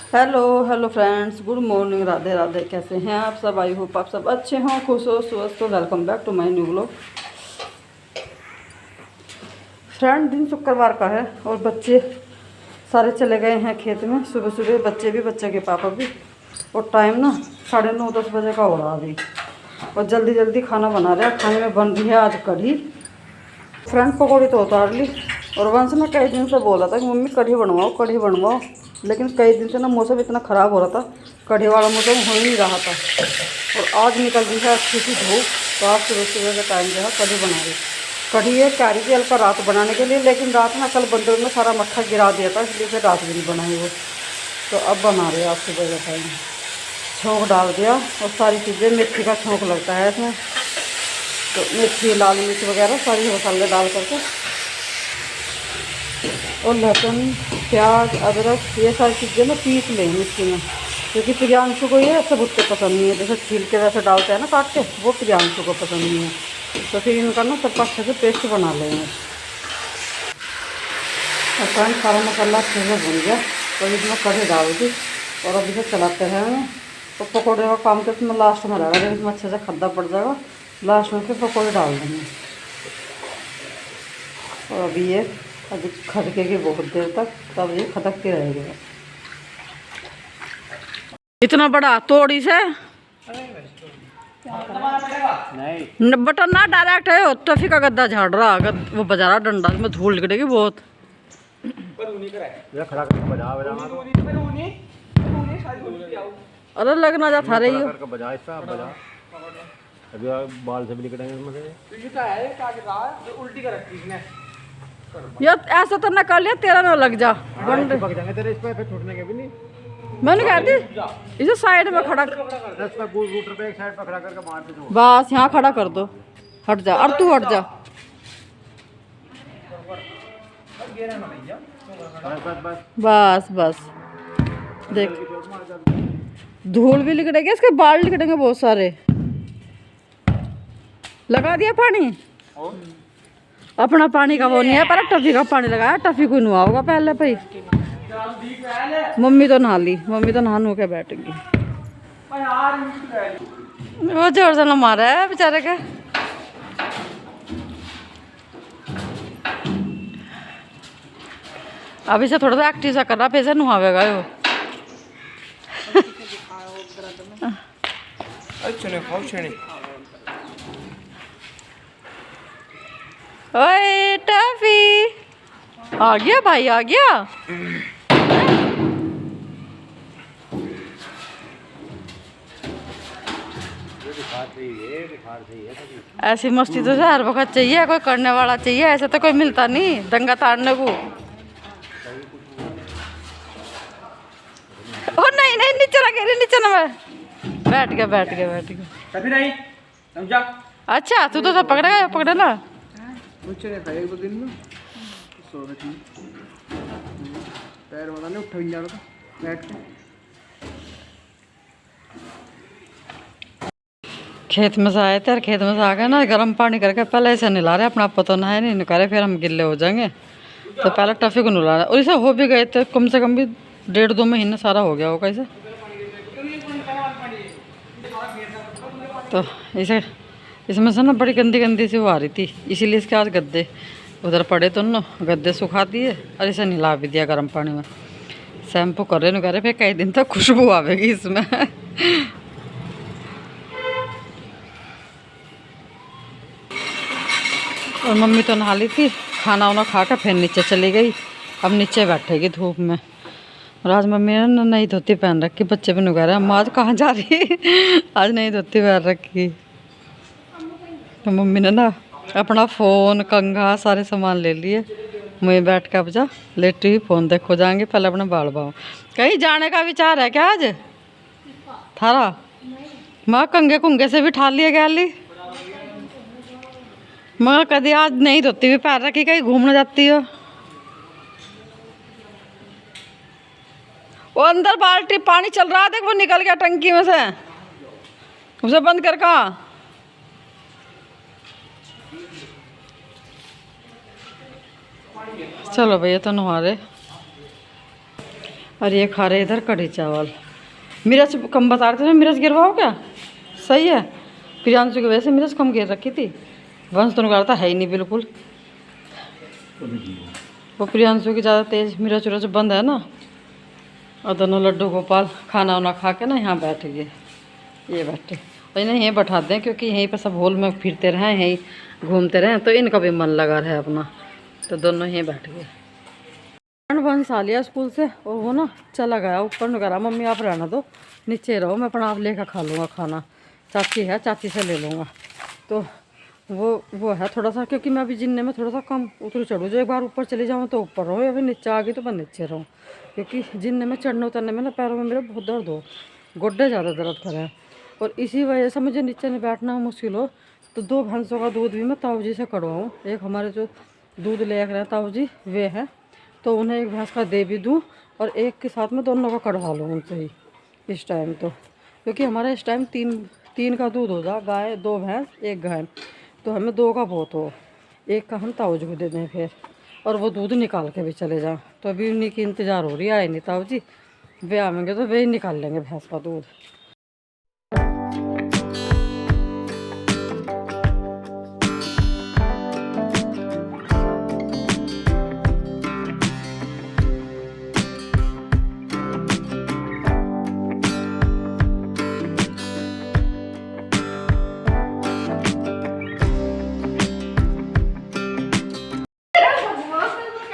Hello hello friends, good morning, Radhe Radhe. कैसे हैं आप सब? आई होप आप सब अच्छे हों, खुश हो, स्वस्थ हो। Welcome back to my new vlog. Friend, दिन शुक्रवार का है और बच्चे सारे चले गए हैं खेत में। सुबह सुबह बच्चे भी, बच्चे के पापा भी। और टाइम ना 9:30 बजे का हो रहा अभी। और जल्दी जल्दी खाना बना रहे हैं। खाने में बन रही है आज कढ़ी। फ्रेंड, पकौड़ी तो उतार ली। और वंश ने कई दिन से बोला था कि मम्मी कढ़ी बनवाओ, कढ़ी बनवाओ। लेकिन कई दिन से ना मौसम इतना ख़राब हो रहा था, कढ़ी वाला मौसम हो ही नहीं रहा था। और आज निकल रही है अच्छी सी धूप, तो आज सुबह सुबह का टाइम जो है कढ़ी बना रही। कढ़ी ये कैरी थी हल्का रात बनाने के लिए, लेकिन रात ना कल बंदर ने सारा मट्ठा गिरा दिया था, इसलिए फिर रात भी नहीं बनाई वो। तो अब बना रहे हैं आज सुबह का टाइम। छोंक डाल दिया और सारी चीज़ें, मेथी का छोंक लगता है इसमें, तो मेथी, लाल मिर्च वगैरह सारी मसाले डाल करके, और लहसुन, प्याज, अदरक, ये सारी चीज़ें ना पीस लेंगे मिक्सी में। क्योंकि प्रियांशु को ये सब उत्ते पसंद नहीं है, जैसे छील के वैसे डालते हैं ना काट के, वो प्रियांशु को पसंद नहीं है। तो फिर इनका ना सबका अच्छे से पेस्ट बना लेंगे। और सारा मसाला अच्छे से भून गया, तो इसमें कढ़ी डाल दी और अभी से चलाते हैं। तो पकौड़े का काम तो इसमें लास्ट में रहेगा, जब इसमें अच्छे से खद्दा पड़ जाएगा लास्ट में फिर पकौड़े डाल देंगे। और अभी ये अभी खदकेगी बहुत देर तक, तब ये खदकती रहेगी। इतना बड़ा तोड़ी से बटन ना डायरेक्ट है, टफी का गद्दा झाड़ रहा, वो बजा रहा डंडा में, धूल निकलेगी बहुत। अरे लगना जा था रही बाल से भी उल्टी कर रखी इसने यार, ऐसा तो ना कर लिया तेरा ना लग जा बंद पक जाएंगे तेरे इस पे, फिर छूटने के भी नहीं। मैंने कहती इसे साइड में खड़ा रूटर पे एक साइड पे खड़ा करके मार दो, बस यहाँ खड़ा कर दो। हट जा, और तू हट जा। बस बस देख, धूल भी निकलेगी, इसके बाल निकलेंगे बहुत सारे। लगा दिया पानी, अपना पानी का वो नहीं है, पर टफी का पानी लगाया। टफी को नहा होगा पहले भाई। मम्मी तो नहा ली, मम्मी तो नहा के बैठ गई। वो जोर से मारा है बेचारे के। अभी से थोड़ा सा एक्टिव सा कर रहा, फिर से नहावेगा वो। ओए टफी आ गया भाई, आ गया। ऐसी मस्ती तो हर वक्त चाहिए, कोई करने वाला चाहिए, ऐसे तो कोई मिलता नहीं दंगा ताड़ने को। ओ नहीं नहीं, नीचे लगे, नीचे ना बैठ गया, बैठ गया, बैठ गया। अच्छा तू तो सब पकड़ेगा, पकड़े ना। एक दो दिन में सो रही थी, पैर वाला नहीं उठा भी जा रहा था बैठ के। खेत में से आए थे और खेत में से आ गए ना, गर्म पानी करके पहले ऐसे नहला रहे, अपना पता ना है नहीं निकाले, फिर हम गिल्ले हो जाएंगे। तो पहले टफी को नहला रहे, और इसे हो भी गए थे कम से कम भी 1.5-2 महीने सारा हो गया होगा इसे। तो इसे इसमें से ना बड़ी गंदी गंदी सी वो आ रही थी, इसीलिए इसके आज गद्दे उधर पड़े, तो ना गद्दे सुखा दिए और इसे नहला भी दिया गर्म पानी में। शैम्पू कर रहे न करे, फिर कई दिन तक खुशबू आवेगी इसमें। और मम्मी तो नहा ली थी, खाना वाना खा कर फिर नीचे चली गई। अब नीचे बैठेगी धूप में। और आज मम्मी ने नई धोती पहन रखी, बच्चे भी कह रहे हैं अम्मा आज कहाँ जा रही। आज नई धोती पहन रखी। तो मम्मी ने ना अपना फ़ोन, कंघा, सारे सामान ले लिए। मैं बैठ के अब जा लेटी हुई फ़ोन देखो जाएंगे, पहले अपने बाल बाओ। कहीं जाने का विचार है क्या आज थारा? मैं कंघे कुंगे से भी ठा लिया गया ली। मैं कभी आज नहीं धोती भी पैर रखी, कहीं घूमने जाती हो। वो अंदर बाल्टी पानी चल रहा है, देख वो निकल गया टंकी में से, उसे बंद कर। कहाँ चलो भैया तो नहा रहे। और ये खा रहे इधर कढ़ी चावल। मिर्च कम बता रहे थे ना, मिर्च गिरवाओ क्या? सही है। प्रियांशु की वजह से मिर्च कम गिर रखी थी। वंश तो निकालता है ही नहीं बिल्कुल। वो प्रियांशु की ज़्यादा तेज मिर्च उर्च बंद है ना। और दोनों लड्डू गोपाल खाना वाना खा के ना यहाँ बैठ गए। ये बैठे और इन्हें यहीं बैठा दें, क्योंकि यहीं पर सब हॉल में फिरते रहें, यहीं घूमते रहें, तो इनका भी मन लगा रहे अपना। तो दोनों यहीं बैठ गए। वंश आ लिया स्कूल से और वो ना चला गया ऊपर। ने कहा मम्मी आप रहना दो, नीचे रहो, मैं अपना आप लेकर खा लूँगा खाना। चाची है, चाची से ले लूँगा। तो वो है थोड़ा सा, क्योंकि मैं अभी जिन्ने में थोड़ा सा कम उतर चढ़ूँ। जो एक बार ऊपर चली जाऊँ तो ऊपर रहूँ, या फिर नीचे आ गई तो मैं नीचे रहूँ। क्योंकि जिन्ने में चढ़ने उतरने में ना पैरों में मेरे बहुत दर्द हो, गोड्डे ज़्यादा दर्द करें। और इसी वजह से मुझे नीचे नहीं बैठना मुश्किल हो। तो 2 भैंसों का दूध भी मैं ताऊ जी से कढ़वाऊँ। एक हमारे जो दूध ले रहे हैं ताऊ जी वे हैं, तो उन्हें एक भैंस का दे भी दूँ और एक के साथ में दोनों का कढ़वा लूँ उनसे ही इस टाइम। तो क्योंकि हमारा इस टाइम तीन का दूध हो जा, गाय 2 भैंस 1 गाय, तो हमें 2 का बहुत हो। एक का हम ताऊ जी को दे दें फिर, और वो दूध निकाल के भी चले जाएँ। तो अभी उन्हीं की इंतज़ार हो रही है, आए नहीं ताऊ जी, वे आएंगे तो वे ही निकाल लेंगे भैंस का दूध।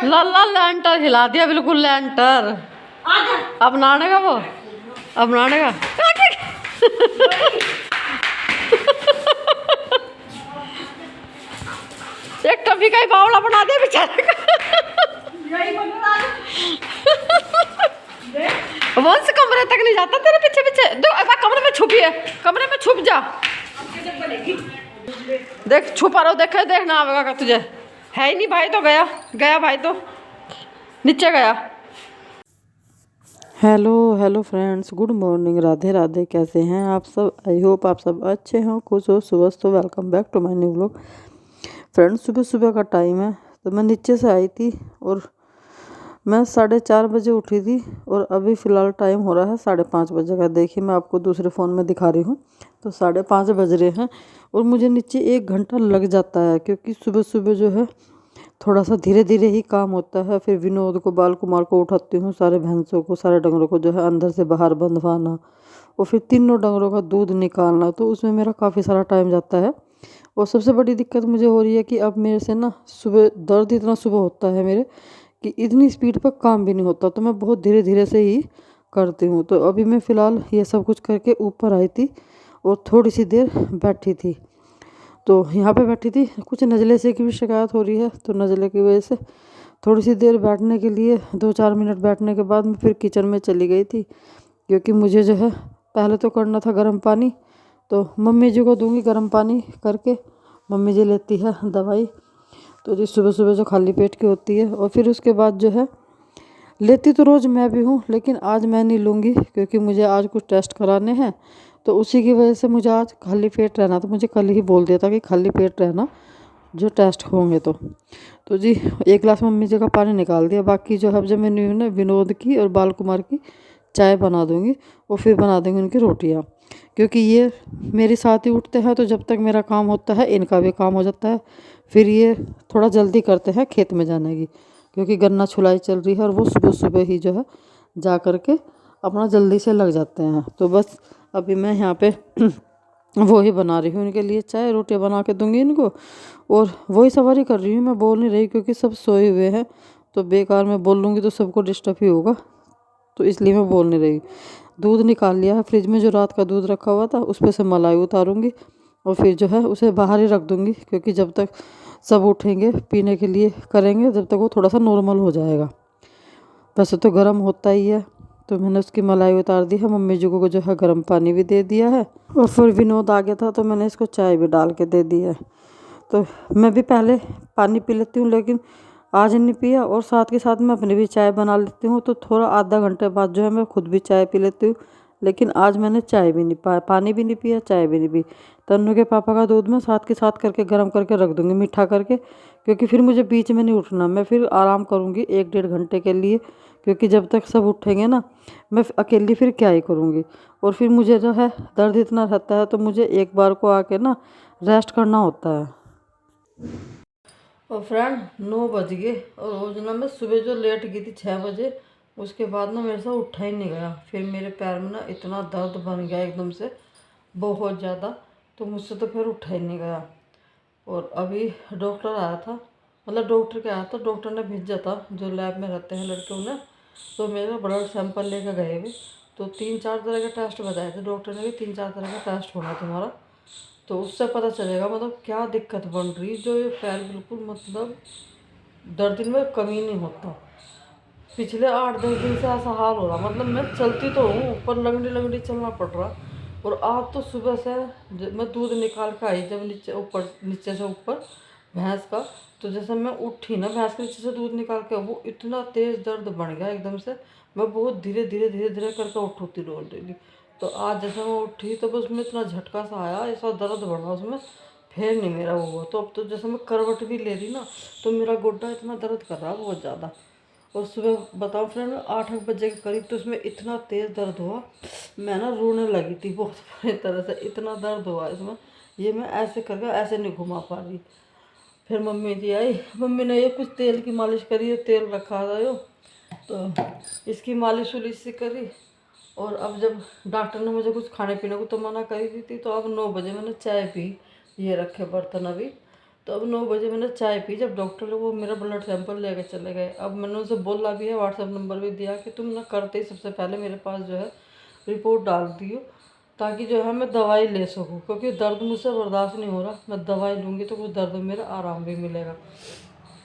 लाला लैंटर हिला दिया बिल्कुल, लैंटर। अब नाने का वो, अब नाने का एक टफी का ही बावला बना दिया बेचारे का। वंश कमरे तक नहीं जाता तेरे पीछे पीछे। कमरे में छुपी है, कमरे में छुप जा। देख छुपा रहो, देखे देखना आवेगा का तुझे। है ही नहीं भाई, तो गया भाई तो नीचे गया। Hello friends, good morning, Radhe Radhe. कैसे हैं आप सब? आई होप आप सब अच्छे हो, खुश हो, सुबह तो welcome back to my new vlog. Friends सुबह सुबह का टाइम है, तो मैं नीचे से आई थी और मैं 4:30 बजे उठी थी और अभी फ़िलहाल टाइम हो रहा है 5:30 बजे का। देखिए मैं आपको दूसरे फ़ोन में दिखा रही हूँ, तो 5:30 बज रहे हैं और मुझे नीचे 1 घंटा लग जाता है, क्योंकि सुबह सुबह जो है थोड़ा सा धीरे धीरे ही काम होता है। फिर विनोद को, बाल कुमार को उठाती हूँ, सारे भैंसों को, सारे डंगरों को जो है अंदर से बाहर बंधवाना, और फिर तीनों डंगरों का दूध निकालना, तो उसमें मेरा काफ़ी सारा टाइम जाता है। और सबसे बड़ी दिक्कत मुझे हो रही है कि अब मेरे से ना सुबह दर्द इतना सुबह होता है मेरे कि इतनी स्पीड पर काम भी नहीं होता, तो मैं बहुत धीरे धीरे से ही करती हूँ। तो अभी मैं फ़िलहाल ये सब कुछ करके ऊपर आई थी और थोड़ी सी देर बैठी थी। तो यहाँ पे बैठी थी, कुछ नज़ले से की भी शिकायत हो रही है, तो नज़ले की वजह से थोड़ी सी देर बैठने के लिए 2-4 मिनट बैठने के बाद मैं फिर किचन में चली गई थी, क्योंकि मुझे जो है पहले तो करना था गर्म पानी। तो मम्मी जी को दूंगी गर्म पानी करके, मम्मी जी लेती है दवाई, तो जी सुबह सुबह जो खाली पेट की होती है। और फिर उसके बाद जो है लेती तो रोज़ मैं भी हूँ, लेकिन आज मैं नहीं लूँगी, क्योंकि मुझे आज कुछ टेस्ट कराने हैं, तो उसी की वजह से मुझे आज खाली पेट रहना। तो मुझे कल ही बोल दिया था कि खाली पेट रहना जो टेस्ट होंगे। तो जी 1 गिलास मम्मी जी का पानी निकाल दिया। बाकी जो है जब मैंने ना विनोद की और बाल कुमार की चाय बना दूँगी और फिर बना देंगे उनकी रोटियाँ, क्योंकि ये मेरे साथ ही उठते हैं, तो जब तक मेरा काम होता है इनका भी काम हो जाता है। फिर ये थोड़ा जल्दी करते हैं खेत में जाने की, क्योंकि गन्ना छुलाई चल रही है और वो सुबह सुबह ही जो है जा कर के अपना जल्दी से लग जाते हैं। तो बस अभी मैं यहाँ पे वो ही बना रही हूँ इनके लिए, चाय रोटियाँ बना के दूँगी इनको, और वही सवारी कर रही हूँ। मैं बोल नहीं रही, क्योंकि सब सोए हुए हैं, तो बेकार में बोल लूँगी तो सबको डिस्टर्ब ही होगा, तो इसलिए मैं बोल नहीं रही। दूध निकाल लिया है फ्रिज में, जो रात का दूध रखा हुआ था उस पर से मलाई उतारूँगी और फिर जो है उसे बाहर ही रख दूँगी, क्योंकि जब तक सब उठेंगे पीने के लिए करेंगे, जब तक वो थोड़ा सा नॉर्मल हो जाएगा। वैसे तो गर्म होता ही है, तो मैंने उसकी मलाई उतार दी है। मम्मी जी को जो है गर्म पानी भी दे दिया है, और फिर विनोद आ गया था तो मैंने इसको चाय भी डाल के दे दी है। तो मैं भी पहले पानी पी लेती हूँ, लेकिन आज नहीं पिया, और साथ के साथ मैं अपनी भी चाय बना लेती हूँ, तो थोड़ा आधा घंटे बाद जो है मैं खुद भी चाय पी लेती हूँ। लेकिन आज मैंने चाय भी नहीं पाया, पानी भी नहीं पिया, चाय भी नहीं पी। तन्नू के पापा का दूध मैं साथ के साथ करके गर्म करके रख दूँगी मीठा करके, क्योंकि फिर मुझे बीच में नहीं उठना, मैं फिर आराम करूँगी 1-1.5 घंटे के लिए, क्योंकि जब तक सब उठेंगे ना, मैं अकेली फिर क्या ही करूँगी। और फिर मुझे जो है दर्द इतना रहता है, तो मुझे एक बार को आके ना रेस्ट करना होता है। और फ्रेंड 9 बज गए, और उस दिन मैं सुबह जो लेट गई थी 6 बजे, उसके बाद ना मेरे से उठा ही नहीं गया। फिर मेरे पैर में ना इतना दर्द बन गया एकदम से, बहुत ज़्यादा, तो मुझसे तो फिर उठा ही नहीं गया। और अभी डॉक्टर आया था, मतलब डॉक्टर क्या आया था, डॉक्टर ने भेजा था जो लैब में रहते हैं लड़के, उन्हें तो मेरा ब्लड सैंपल लेकर गए हुए। तो 3-4 तरह के टेस्ट बताए थे डॉक्टर ने भी, 3-4 तरह का टेस्ट होना तुम्हारा, तो उससे पता चलेगा मतलब क्या दिक्कत बन रही। जो ये पैर बिल्कुल मतलब दर्द में कमी नहीं होता। पिछले 8-10 दिन से ऐसा हाल हो रहा, मतलब मैं चलती तो हूँ पर लंगड़ी लंगड़ी चलना पड़ रहा। और आज तो सुबह से मैं दूध निकाल के आई जब नीचे से ऊपर भैंस का, तो जैसे मैं उठी ना भैंस के नीचे से दूध निकाल के, वो इतना तेज़ दर्द बन गया एकदम से। मैं बहुत धीरे धीरे धीरे धीरे करके उठती रोल डेली। तो आज जैसे मैं उठी तो बस में इतना झटका सा आया, ऐसा दर्द बढ़ा उसमें, फिर नहीं मेरा वो हुआ। तो अब तो जैसे मैं करवट भी ले रही ना, तो मेरा गोड्डा इतना दर्द कर रहा बहुत ज़्यादा। और सुबह बताओ फ्रेंड 8 बजे के करीब तो उसमें इतना तेज़ दर्द हुआ, मैं ना रोने लगी थी बहुत बुरी तरह से, इतना दर्द हुआ इसमें। ये मैं ऐसे करके ऐसे नहीं घुमा पा रही। फिर मम्मी जी आई, मम्मी ने ये कुछ तेल की मालिश करी है, तेल रखा था यो, तो इसकी मालिश वालिश से करी। और अब जब डॉक्टर ने मुझे कुछ खाने पीने को तो मना करी दी थी, तो अब 9 बजे मैंने चाय पी, ये रखे बर्तन अभी। तो अब 9 बजे मैंने चाय पी, जब डॉक्टर लोग वो मेरा ब्लड सैंपल लेके चले गए। अब मैंने उनसे बोला भी है, व्हाट्सएप नंबर भी दिया कि तुम ना करते ही सबसे पहले मेरे पास जो है रिपोर्ट डाल दियो, ताकि जो है मैं दवाई ले सकूँ, क्योंकि दर्द मुझसे बर्दाश्त नहीं हो रहा। मैं दवाई लूँगी तो कुछ दर्द में मेरा आराम भी मिलेगा।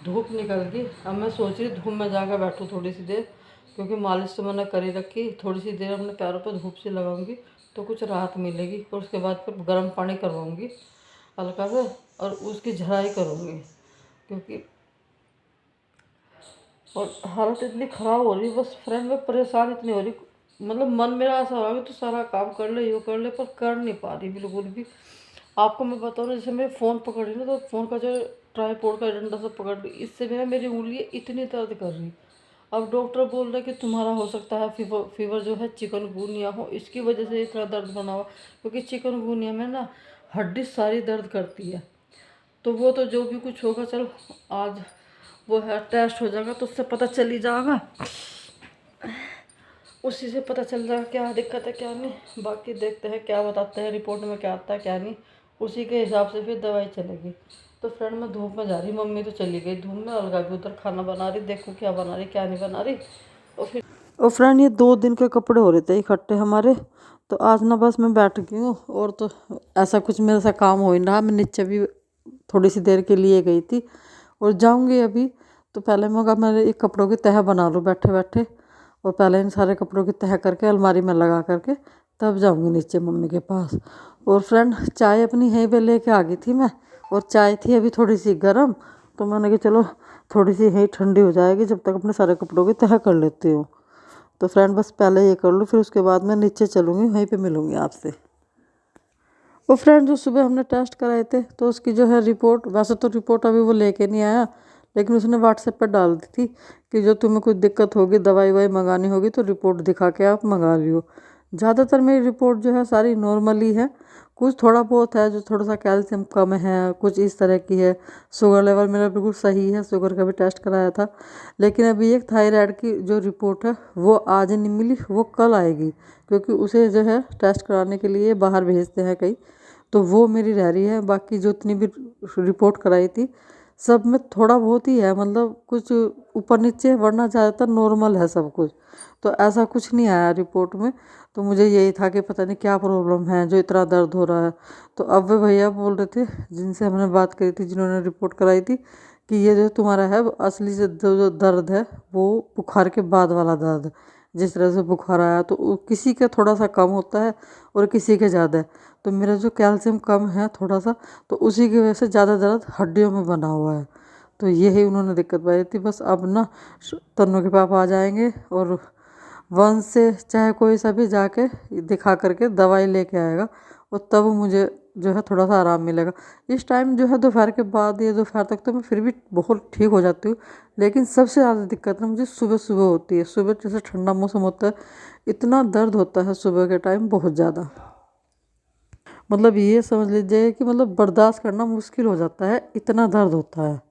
धूप निकल गई, अब मैं सोच रही धूप में जाकर बैठूँ थोड़ी सी देर, क्योंकि मालिश तो मैंने करी रखी। थोड़ी सी देर अपने पैरों पर धूप से लगाऊंगी तो कुछ राहत मिलेगी। और उसके बाद फिर गर्म पानी करवाऊंगी हल्का सा, और उसकी झड़ाई करूँगी, क्योंकि और हालत इतनी ख़राब हो रही बस फ्रेंड, में परेशान इतनी हो रही, मतलब मन मेरा ऐसा हो रहा है कि तो सारा काम कर ले, यो कर ले, पर कर नहीं पा रही बिल्कुल भी। आपको मैं बताऊँ ना, जैसे मैं फ़ोन पकड़ रही ना, तो फ़ोन का जो ट्राईपोड का डंडा से पकड़ रही, इससे भी ना मेरी उंगली इतनी दर्द कर रही। अब डॉक्टर बोल रहे कि तुम्हारा हो सकता है फीवर जो है चिकनगुनिया हो, इसकी वजह से इतना दर्द बना हुआ। क्योंकि चिकनगुनिया में ना हड्डी सारी दर्द करती है। तो वो तो जो भी कुछ होगा, चलो आज वो है टेस्ट हो जाएगा तो उससे पता चल ही जाएगा, उसी से पता चल जाएगा क्या दिक्कत है क्या नहीं। बाकी देखते हैं क्या बताते हैं रिपोर्ट में, क्या आता है क्या नहीं, उसी के हिसाब से फिर दवाई चलेगी। तो फ्रेंड मैं धूप में जा रही, मम्मी तो चली गई धूप में, अलगा भी उधर खाना बना रही, देखो क्या बना रही क्या नहीं बना रही। और फ्रेंड ये 2 दिन के कपड़े हो रहे थे इकट्ठे हमारे, तो आज ना बस मैं बैठ गई हूँ। और तो ऐसा कुछ मेरे से काम हो ही रहा। मैं नीचे भी थोड़ी सी देर के लिए गई थी और जाऊँगी अभी। तो पहले मैं कहा मेरे एक कपड़ों की तह बना लूँ बैठे बैठे, और पहले इन सारे कपड़ों की तह करके अलमारी में लगा करके तब जाऊँगी नीचे मम्मी के पास। और फ्रेंड चाय अपनी यहीं पे लेके आ गई थी मैं, और चाय थी अभी थोड़ी सी गर्म, तो मैंने कहा चलो थोड़ी सी यहीं ठंडी हो जाएगी, जब तक अपने सारे कपड़ों की तह कर लेती हूँ। तो फ्रेंड बस पहले ये कर लूँ, फिर उसके बाद मैं नीचे चलूँगी, वहीं पे मिलूँगी आपसे। वो फ्रेंड जो सुबह हमने टेस्ट कराए थे, तो उसकी जो है रिपोर्ट, वैसे तो रिपोर्ट अभी वो लेके नहीं आया, लेकिन उसने व्हाट्सएप पर डाल दी थी कि जो तुम्हें कुछ दिक्कत होगी, दवाई वाई मंगानी होगी तो रिपोर्ट दिखा के आप मंगा लियो। ज़्यादातर मेरी रिपोर्ट जो है सारी नॉर्मल ही है, कुछ थोड़ा बहुत है जो थोड़ा सा कैल्शियम कम है, कुछ इस तरह की है। शुगर लेवल मेरा बिल्कुल सही है, शुगर का भी टेस्ट कराया था। लेकिन अभी एक थायराइड की जो रिपोर्ट है वो आज नहीं मिली, वो कल आएगी, क्योंकि उसे जो है टेस्ट कराने के लिए बाहर भेजते हैं कहीं, तो वो मेरी रह रही है। बाकी जो इतनी भी रिपोर्ट कराई थी सब में थोड़ा बहुत ही है, मतलब कुछ ऊपर नीचे, वरना ज़्यादातर नॉर्मल है सब कुछ। तो ऐसा कुछ नहीं आया रिपोर्ट में। तो मुझे यही था कि पता नहीं क्या प्रॉब्लम है जो इतना दर्द हो रहा है। तो अब वे भैया बोल रहे थे जिनसे हमने बात करी थी, जिन्होंने रिपोर्ट कराई थी, कि ये जो तुम्हारा है वो असली से जो दर्द है वो बुखार के बाद वाला दर्द है। जिस तरह से बुखार आया तो किसी का थोड़ा सा कम होता है और किसी के ज़्यादा है। तो मेरा जो कैल्शियम कम है थोड़ा सा, तो उसी की वजह से ज़्यादा दर्द हड्डियों में बना हुआ है। तो यही उन्होंने दिक्कत पाई थी। बस अब ना तन्नू के पापा आ जाएंगे और वंश से चाहे कोई सा भी जाके दिखा करके दवाई लेके आएगा, और तब मुझे जो है थोड़ा सा आराम मिलेगा। इस टाइम जो है दोपहर के बाद या दोपहर तक तो मैं फिर भी बहुत ठीक हो जाती हूँ, लेकिन सबसे ज़्यादा दिक्कत ना मुझे सुबह सुबह होती है। सुबह जैसे ठंडा मौसम होता है, इतना दर्द होता है सुबह के टाइम, बहुत ज़्यादा। मतलब ये समझ लीजिए कि मतलब बर्दाश्त करना मुश्किल हो जाता है, इतना दर्द होता है।